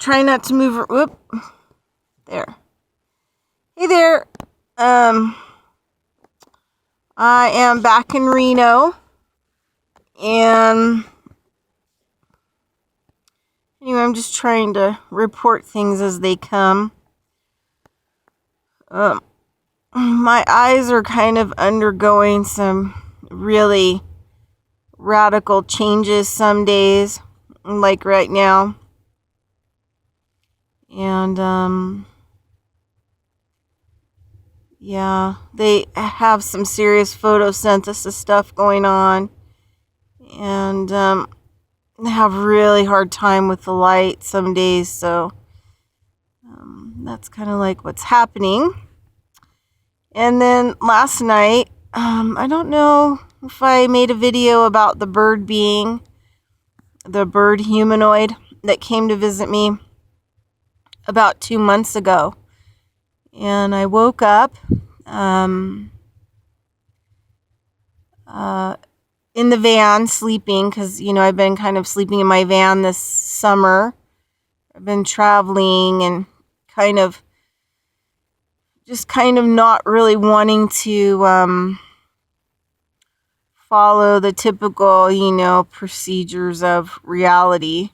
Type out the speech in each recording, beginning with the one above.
trying not to move her. Whoop. There. Hey there. I am back in Reno. And anyway, I'm just trying to report things as they come. My eyes are kind of undergoing some really radical changes some days, like right now. And, yeah, they have some serious photosynthesis stuff going on. And, they have really hard time with the light some days, so that's kind of like what's happening. And then last night, I don't know if I made a video about the bird humanoid that came to visit me about 2 months ago. And I woke up in the van sleeping because, I've been kind of sleeping in my van this summer. I've been traveling and kind of not really wanting to follow the typical, procedures of reality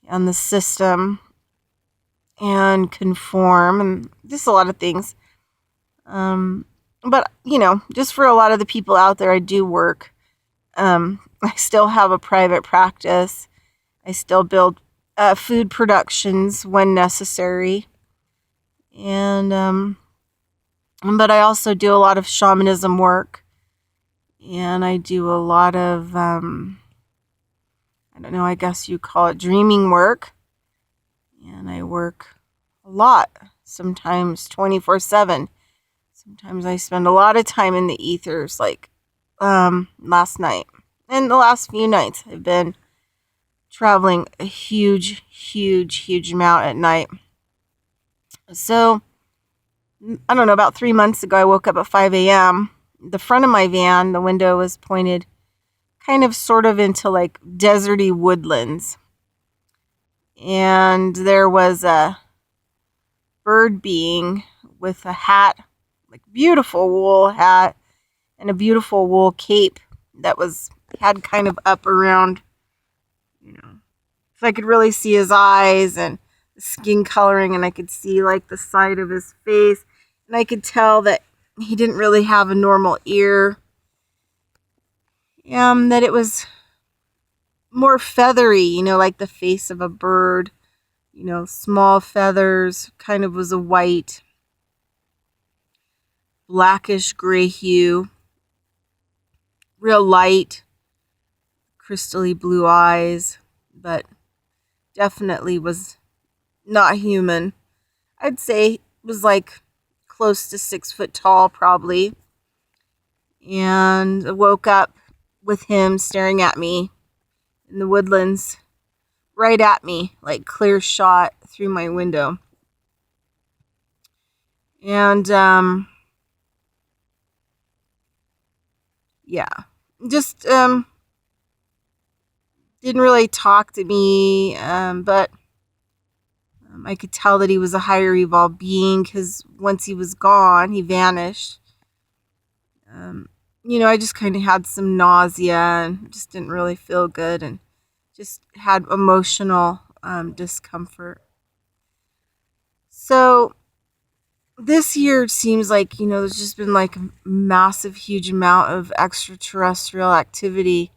and the system and conform and just a lot of things. But, just for a lot of the people out there, I do work. I still have a private practice. I still build food productions when necessary. And, but I also do a lot of shamanism work. And I do a lot of, I don't know, I guess you call it dreaming work. And I work a lot, sometimes 24/7. Sometimes I spend a lot of time in the ethers, like last night. And the last few nights I've been traveling a huge amount at night. So, I don't know, about 3 months ago I woke up at 5 a.m. The front of my van, the window was pointed kind of sort of into like deserty woodlands. And there was a bird being with a hat, like beautiful wool hat, and a beautiful wool cape that had kind of up around, so I could really see his eyes and the skin coloring, and I could see like the side of his face, and I could tell that he didn't really have a normal ear, that it was more feathery, like the face of a bird, small feathers, kind of was a white, blackish gray hue, real light, crystally blue eyes, but definitely was not human. I'd say it was like close to 6 foot tall, probably. And I woke up with him staring at me in the woodlands, right at me, like clear shot through my window. And, yeah, just, didn't really talk to me, but I could tell that he was a higher evolved being because once he was gone, he vanished. I just kind of had some nausea and just didn't really feel good and just had emotional discomfort. So this year it seems like, there's just been like a massive, huge amount of extraterrestrial activity.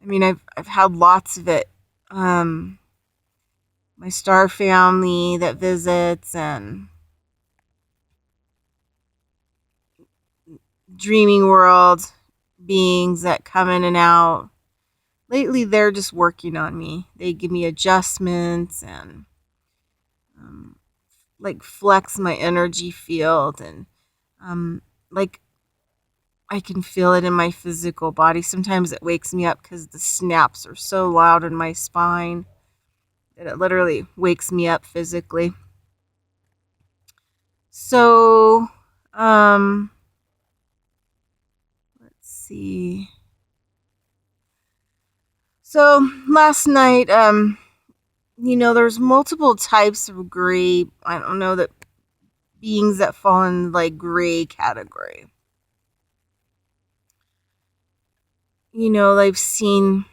I mean, I've had lots of it. My star family that visits and dreaming world beings that come in and out. Lately, they're just working on me. They give me adjustments and like flex my energy field, and like I can feel it in my physical body. Sometimes it wakes me up because the snaps are so loud in my spine that it literally wakes me up physically. So, let's see. So last night, there's multiple types of gray. I don't know that beings that fall in like gray category. I've seen,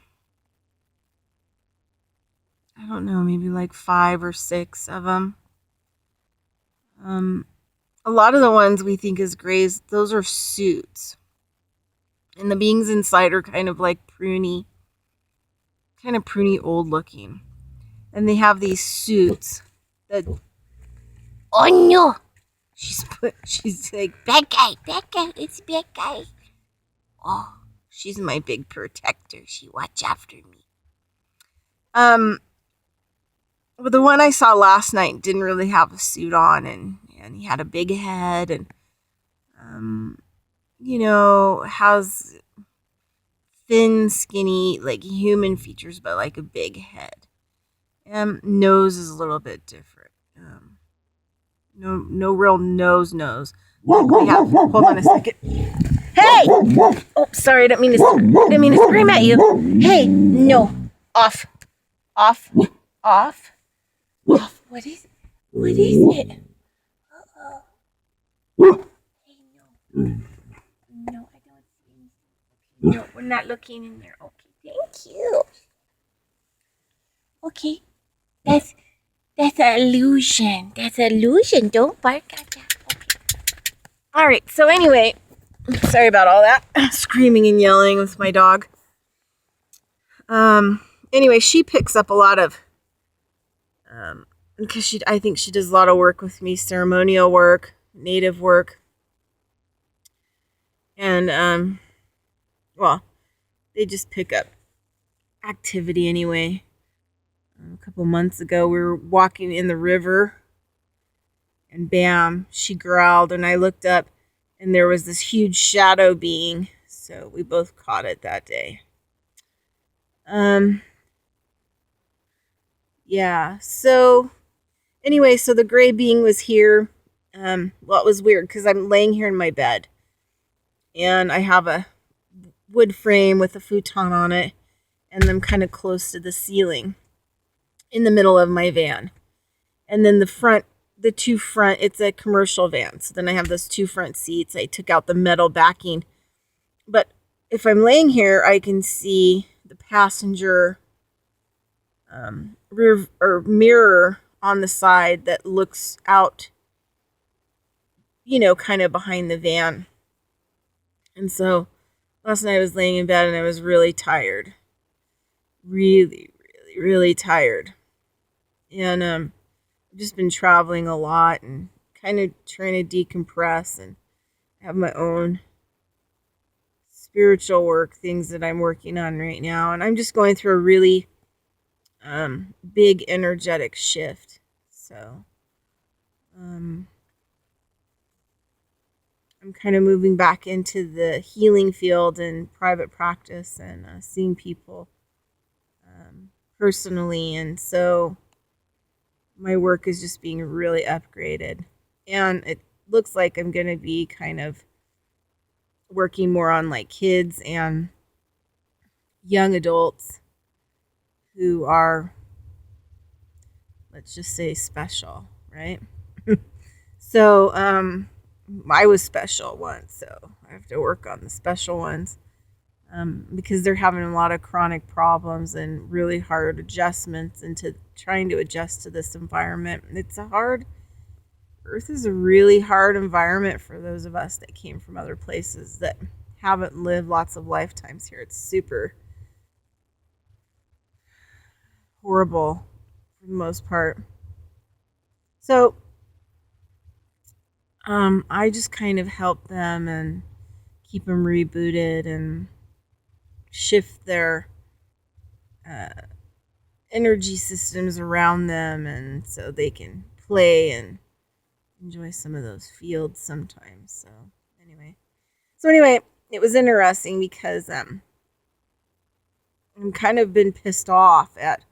I don't know, maybe like 5 or 6 of them. A lot of the ones we think is grays, those are suits. And the beings inside are kind of like pruny, old looking. And they have these suits that, oh no! She's like, bad guy, it's bad guy. Oh, she's my big protector. She watch after me. But the one I saw last night didn't really have a suit on, and he had a big head, and has thin, skinny, like human features, but like a big head. Nose is a little bit different. No real nose. Hold on a second. Hey! Oh, sorry, I didn't mean to scream at you. Hey, no. Off. What is it? Uh-oh. Hey, no. No, I don't see anything. No, we're not looking in there. Okay, thank you. Okay. That's an illusion. Don't bark at that. Okay. Alright, so anyway, sorry about all that. Screaming and yelling with my dog. Anyway, she picks up a lot of, because I think she does a lot of work with me, ceremonial work, native work. And, well, they just pick up activity anyway. A couple months ago, we were walking in the river, and bam, she growled, and I looked up, and there was this huge shadow being, so we both caught it that day. Yeah, so anyway, so the gray being was here. Well, it was weird because I'm laying here in my bed, and I have a wood frame with a futon on it, and I'm kind of close to the ceiling in the middle of my van. And then the two front, it's a commercial van. So then I have those 2 front seats. I took out the metal backing. But if I'm laying here, I can see the passenger rear or mirror on the side that looks out, kind of behind the van. And so last night I was laying in bed and I was really tired. Really, really, really tired. And I've just been traveling a lot and kind of trying to decompress and have my own spiritual work, things that I'm working on right now. And I'm just going through a really big energetic shift. So I'm kind of moving back into the healing field and private practice and seeing people personally. And so my work is just being really upgraded. And it looks like I'm going to be kind of working more on like kids and young adults who are, let's just say, special, right? So I was special once, so I have to work on the special ones because they're having a lot of chronic problems and really hard adjustments into trying to adjust to this environment. Earth is a really hard environment for those of us that came from other places that haven't lived lots of lifetimes here. It's super horrible for the most part. So I just kind of help them and keep them rebooted and shift their energy systems around them, and so they can play and enjoy some of those fields sometimes. So anyway, it was interesting because I'm kind of been pissed off at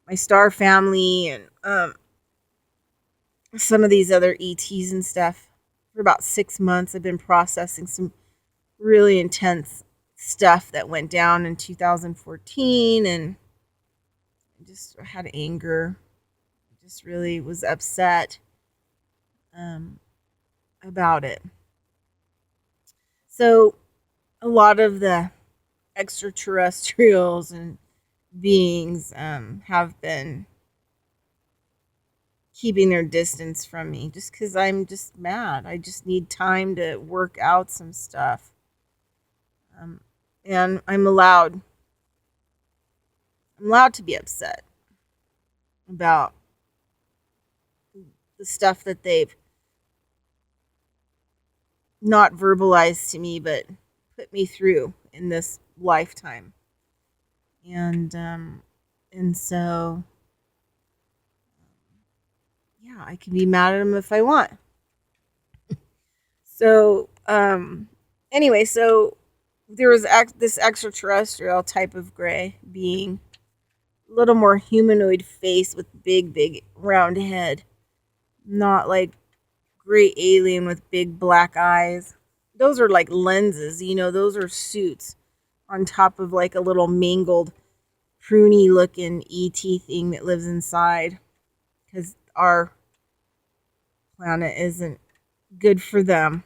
my star family and some of these other ETs and stuff. For about 6 months, I've been processing some really intense stuff that went down in 2014 and just had anger. Just really was upset um, about it. So a lot of the extraterrestrials and beings have been keeping their distance from me just because I'm just mad. I just need time to work out some stuff. Um, and I'm allowed to be upset about the stuff that they've not verbalized to me, but put me through in this lifetime. And so yeah, I can be mad at them if I want. So anyway, so there was this extraterrestrial type of gray being, a little more humanoid face with big round head, not like gray alien with big black eyes. Those are like lenses, those are suits on top of like a little mangled, pruny looking ET thing that lives inside, because our planet isn't good for them.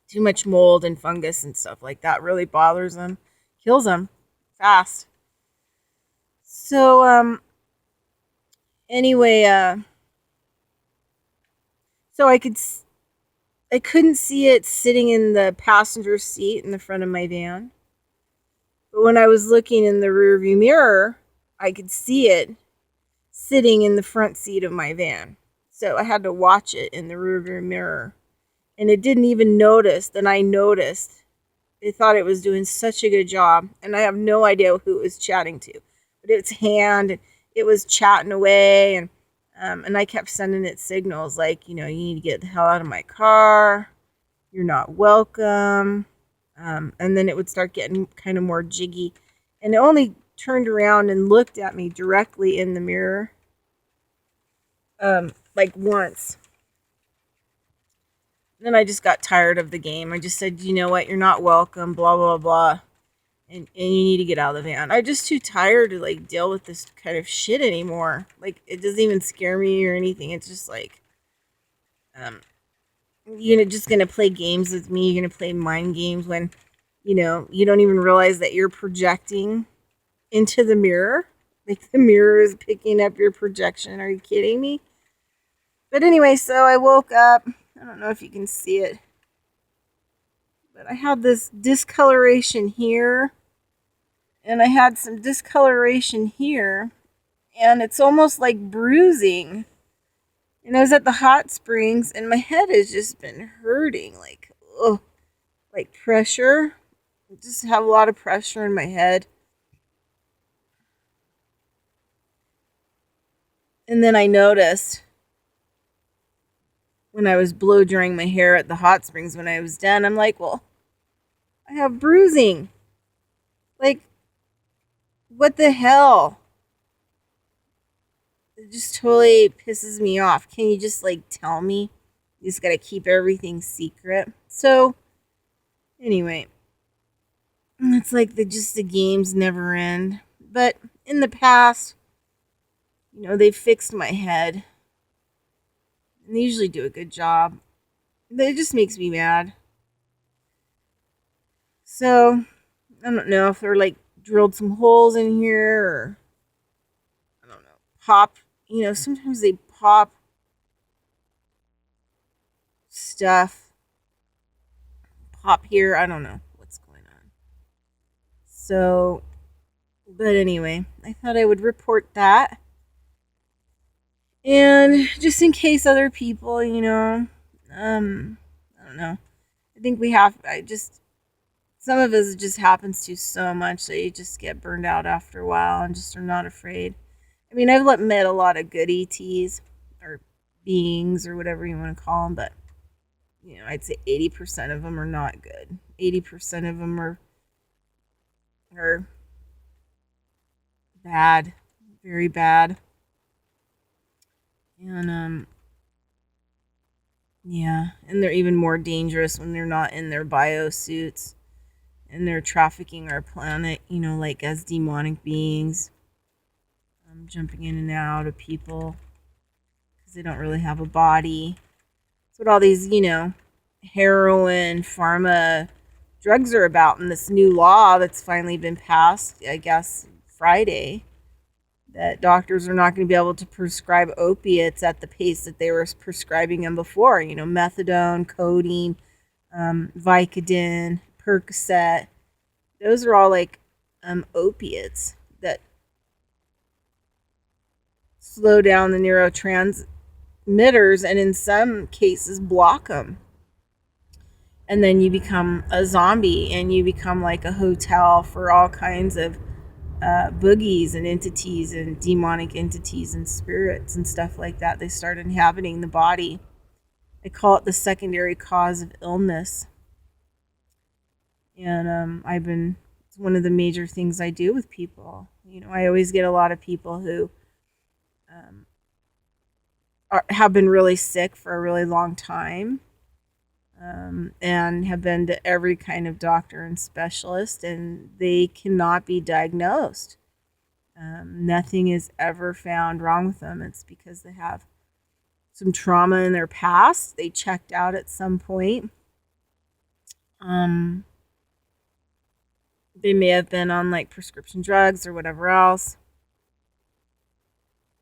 Too much mold and fungus and stuff like that really bothers them, kills them fast. So anyway, so I couldn't see it sitting in the passenger seat in the front of my van. But when I was looking in the rearview mirror, I could see it sitting in the front seat of my van. So I had to watch it in the rearview mirror. And it didn't even notice that I noticed. It thought it was doing such a good job. And I have no idea who it was chatting to. But its hand, it was chatting away. And I kept sending it signals like, you need to get the hell out of my car. You're not welcome. And then it would start getting kind of more jiggy. And it only turned around and looked at me directly in the mirror. Like once. And then I just got tired of the game. I just said, you know what? You're not welcome, blah, blah, blah. And you need to get out of the van. I'm just too tired to like deal with this kind of shit anymore. Like, it doesn't even scare me or anything. It's just like, you're just going to play games with me. You're going to play mind games when, you don't even realize that you're projecting into the mirror. Like, the mirror is picking up your projection. Are you kidding me? But anyway, so I woke up. I don't know if you can see it. But I had this discoloration here. And I had some discoloration here. And it's almost like bruising. And I was at the hot springs, and my head has just been hurting, like, ugh, like pressure. I just have a lot of pressure in my head. And then I noticed when I was blow drying my hair at the hot springs when I was done, I'm like, well, I have bruising. Like, what the hell? It just totally pisses me off. Can you just like tell me? You just gotta keep everything secret. So anyway, it's like the games never end. But in the past, they fixed my head. And they usually do a good job. But it just makes me mad. So I don't know if they're like drilled some holes in here or I don't know. Pop, sometimes they pop stuff. Pop here. I don't know what's going on. So, but anyway, I thought I would report that. And just in case other people, I don't know. I think some of us, it just happens to so much that you just get burned out after a while and just are not afraid. I mean, I've met a lot of good ETs or beings or whatever you want to call them, but, I'd say 80% of them are not good. 80% of them are bad, very bad. And, yeah, and they're even more dangerous when they're not in their biosuits and they're trafficking our planet, like as demonic beings. jumping in and out of people because they don't really have a body. That's what all these, heroin, pharma, drugs are about. And this new law that's finally been passed, I guess, Friday, that doctors are not going to be able to prescribe opiates at the pace that they were prescribing them before. Methadone, codeine, Vicodin, Percocet. Those are all like opiates that slow down the neurotransmitters and in some cases block them. And then you become a zombie and you become like a hotel for all kinds of boogies and entities and demonic entities and spirits and stuff like that. They start inhabiting the body. They call it the secondary cause of illness. And it's one of the major things I do with people. I always get a lot of people who have been really sick for a really long time, and have been to every kind of doctor and specialist, and they cannot be diagnosed. Nothing is ever found wrong with them. It's because they have some trauma in their past. They checked out at some point. They may have been on like prescription drugs or whatever else,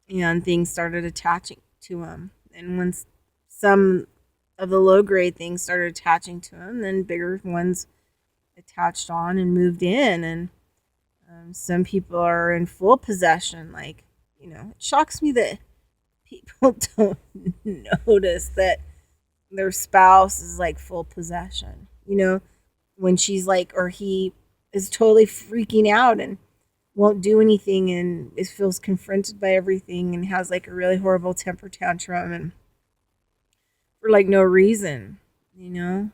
and things started attaching to them. And once some of the low grade things started attaching to them, then bigger ones attached on and moved in. And some people are in full possession. Like, it shocks me that people don't notice that their spouse is like full possession. When she's like, or he is totally freaking out and won't do anything and feels confronted by everything and has like a really horrible temper tantrum and for like no reason, or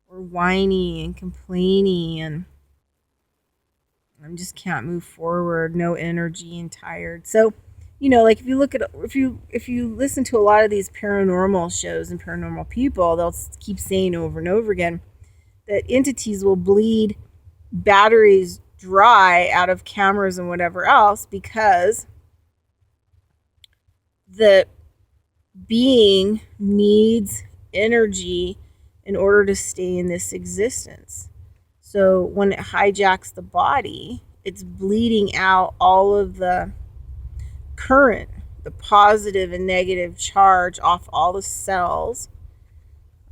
whiny and complaining and I just can't move forward, no energy and tired. So, like if you listen to a lot of these paranormal shows and paranormal people, they'll keep saying over and over again that entities will bleed batteries dry out of cameras and whatever else because the being needs energy in order to stay in this existence. So when it hijacks the body, it's bleeding out all of the current, the positive and negative charge off all the cells,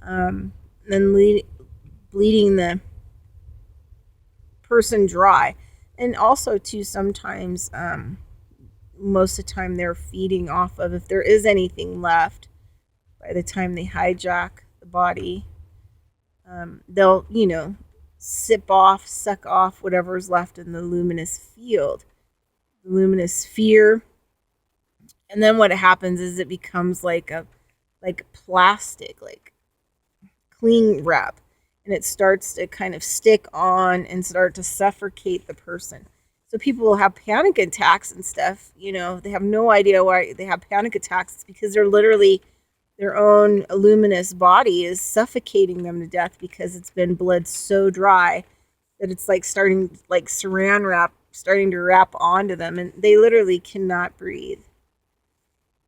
then bleeding the person dry. And also too, sometimes most of the time they're feeding off of, if there is anything left by the time they hijack the body, they'll suck off whatever's left in the luminous field, the luminous sphere. And then what happens is it becomes like plastic, like cling wrap, and it starts to kind of stick on and start to suffocate the person. So people will have panic attacks and stuff. They have no idea why they have panic attacks. It's because they're literally, their own luminous body is suffocating them to death because it's been bled so dry that it's like starting, like saran wrap, starting to wrap onto them, and they literally cannot breathe.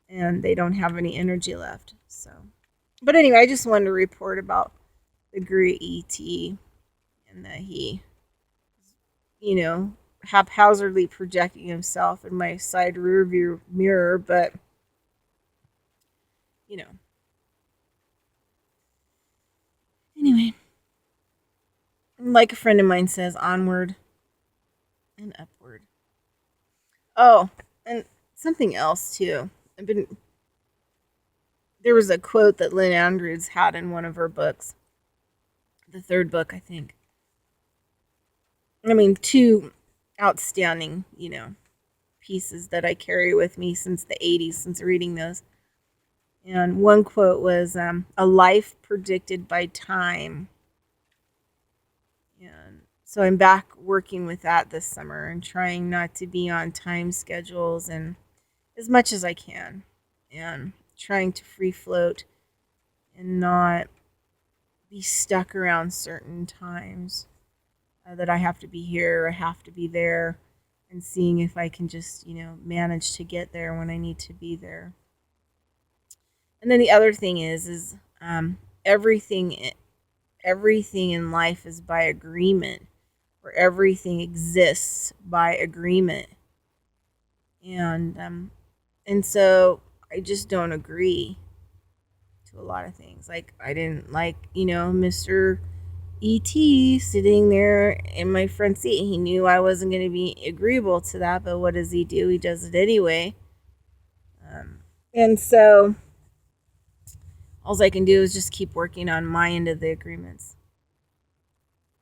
And they don't have any energy left. So, but anyway, I just wanted to report about the great ET and that he, haphazardly projecting himself in my side rear view mirror, but anyway, like a friend of mine says, onward and upward. Oh, and something else too. There was a quote that Lynn Andrews had in one of her books, the third book, I think. Two outstanding, pieces that I carry with me since the 80s, since reading those. And one quote was, a life predicted by time. And so I'm back working with that this summer and trying not to be on time schedules and as much as I can, and trying to free float and not be stuck around certain times that I have to be here, I have to be there. and seeing if I can just, manage to get there when I need to be there. And then the other thing is everything everything in life is by agreement, or everything exists by agreement. And so I just don't agree to a lot of things. Like, I didn't like, Mr. E.T. sitting there in my front seat. He knew I wasn't going to be agreeable to that, but what does he do? He does it anyway. And so all I can do is just keep working on my end of the agreements.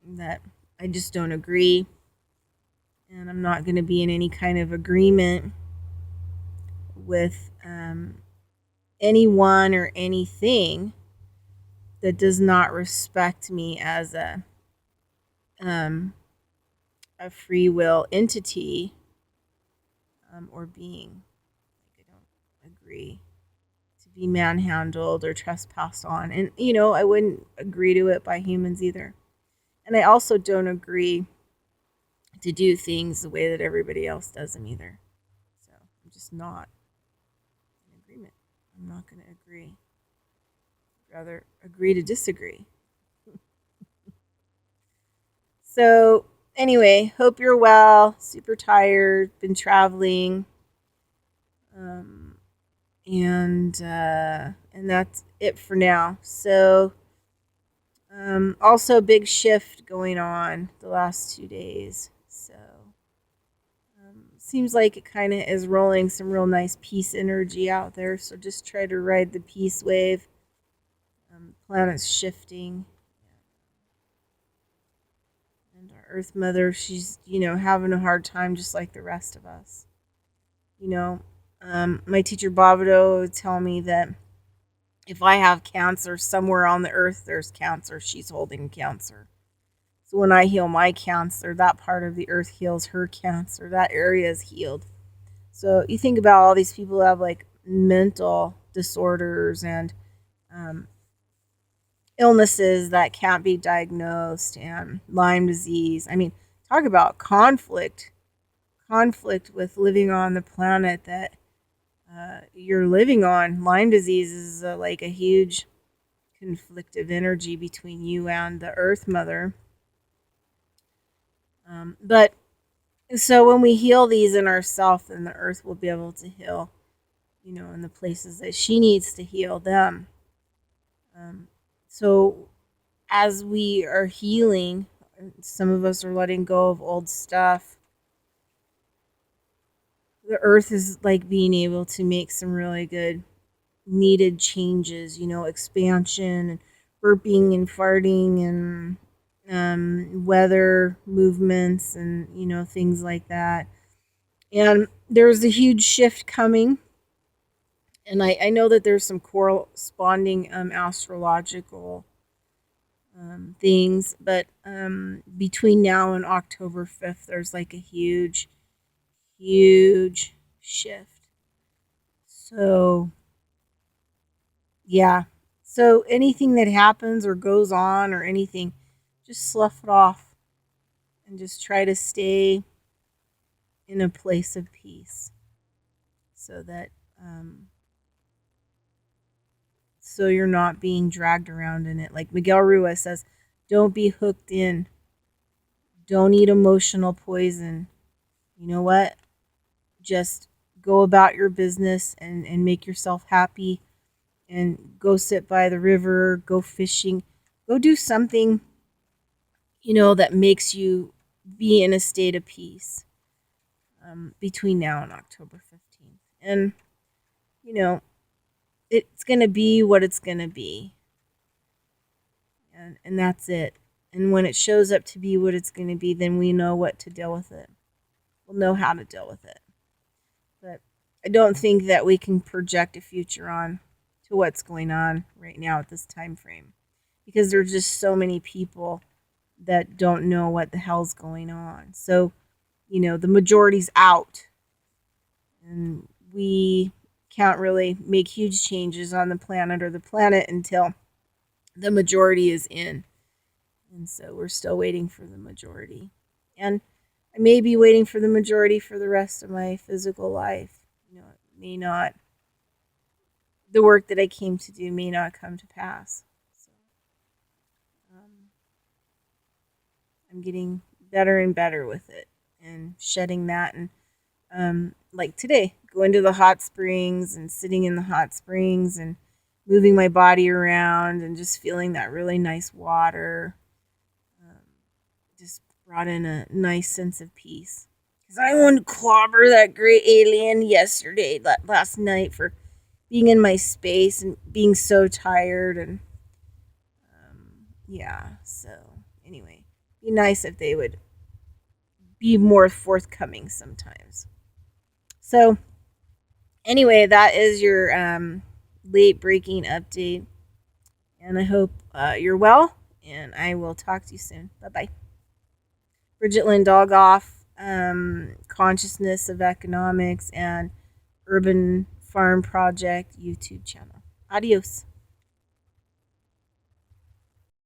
That I just don't agree, and I'm not going to be in any kind of agreement with anyone or anything that does not respect me as a free will entity or being. Like, I don't agree to be manhandled or trespassed on, and I wouldn't agree to it by humans either. And I also don't agree to do things the way that everybody else does them either. So I'm just not in agreement. I'm not going to agree. I'd rather agree to disagree. So anyway, hope you're well. Super tired. Been traveling. And that's it for now. So also big shift going on the last 2 days. So seems like it kind of is rolling some real nice peace energy out there. So just try to ride the peace wave. Planet's shifting. And our Earth Mother, she's, having a hard time just like the rest of us. My teacher Bobido would tell me that if I have cancer, somewhere on the earth there's cancer. She's holding cancer. So when I heal my cancer, that part of the earth heals her cancer. That area is healed. So you think about all these people who have like mental disorders and illnesses that can't be diagnosed, and Lyme disease. I mean, talk about conflict with living on the planet that you're living on. Lyme disease is like a huge conflictive energy between you and the Earth Mother. But so when we heal these in ourselves, then the Earth will be able to heal, in the places that she needs to heal them. So as we are healing, some of us are letting go of old stuff. The earth is like being able to make some really good needed changes, expansion and burping and farting and weather movements and, things like that. And there's a huge shift coming. And I know that there's some corresponding astrological things, but between now and October 5th, there's like a huge shift. So, yeah. So anything that happens or goes on or anything, just slough it off and just try to stay in a place of peace so that so you're not being dragged around in it. Like Miguel Ruiz says, don't be hooked in. Don't eat emotional poison. You know what? Just go about your business and make yourself happy, and go sit by the river, go fishing, go do something, that makes you be in a state of peace between now and October 15th. And, it's going to be what it's going to be. And that's it. And when it shows up to be what it's going to be, then we know what to deal with it. We'll know how to deal with it. But I don't think that we can project a future on to what's going on right now at this time frame, because there's just so many people that don't know what the hell's going on. So, the majority's out, and we can't really make huge changes on the planet until the majority is in. And so we're still waiting for the majority. And may be waiting for the majority for the rest of my physical life. It may not, the work that I came to do may not come to pass. So, um, I'm getting better and better with it and shedding that. And like today, going to the hot springs and sitting in the hot springs and moving my body around and just feeling that really nice water um, just brought in a nice sense of peace. Because I wanted to clobber that great alien yesterday, last night, for being in my space and being so tired. And yeah, so anyway, be nice if they would be more forthcoming sometimes. So anyway, that is your late breaking update. And I hope you're well. And I will talk to you soon. Bye bye. Bridget Lynn Dolgoff, Consciousness of Economics and Urban Farm Project YouTube channel. Adios.